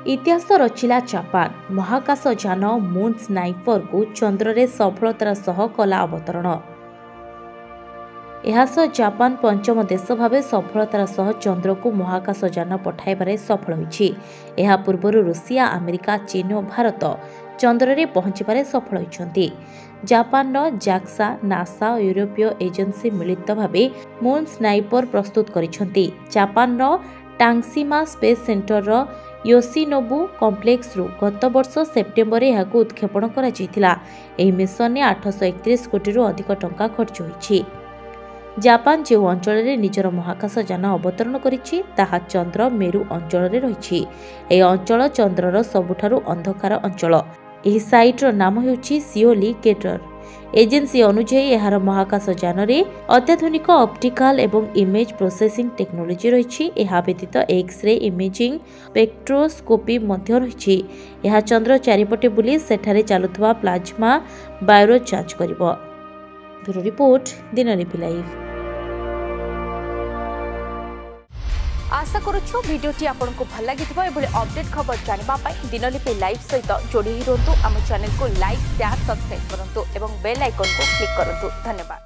इतिहास रचिला जापान महाकाश यान moon sniper को चंद्र रे सफलतार सह कला अवतरण। एहासह जापान पंचम देश भाव सफलतार सह चंद्र को महाकाश यान पठाइबारे सफल होइछि। एहा पूर्वरु रूसिया अमेरिका चीन और भारत चंद्र रे पहुंचबारे सफल होइछन्ति। जापान जाक्सा नासा और यूरोपीय एजेंसी मिलित भाव मून स्नाइपर प्रस्तुत करिछन्ति। जापान टांगसीमा स्पेस सेंटर योशिनोबु कॉम्प्लेक्स रु गत वर्ष सेप्टेम्बर में यह उत्क्षेपण करा। मिशन में 831 कोटी रु अधिक टंका खर्च होइछि। जापान जो अंचल में निजर महाकाश यान अवतरण करिछि ताहा चंद्र मेरु अंचल में रहिछि। यह अंचल चंद्रर सबुठारु अंधकार अंचल। यह साइटर नाम हेउछि सिओली केटर। एजेंसी अनुसार यार महाकाश यान रे अत्याधुनिक ऑप्टिकल एवं इमेज प्रोसेसिंग टेक्नोलोजी रही। यह व्यतीत एक्सरे इमेजिंग स्पेक्ट्रोस्कोपी मध्य रही। यह चंद्र चारिपटे बुली सेठारे चलुवा प्लाज्मा बायोर जांच करिवो। ब्यूरो रिपोर्ट दिनलिपि लाइव। आशा करूछु वीडियोटी आपको भल लगी अपडेट खबर जानापी दिनलिपि लाइव सहित जोड़ी रुहतु। आम चैनल को लाइक शेयर सब्सक्राइब करूँ और बेल आइकन को क्लिक करूँ। धन्यवाद।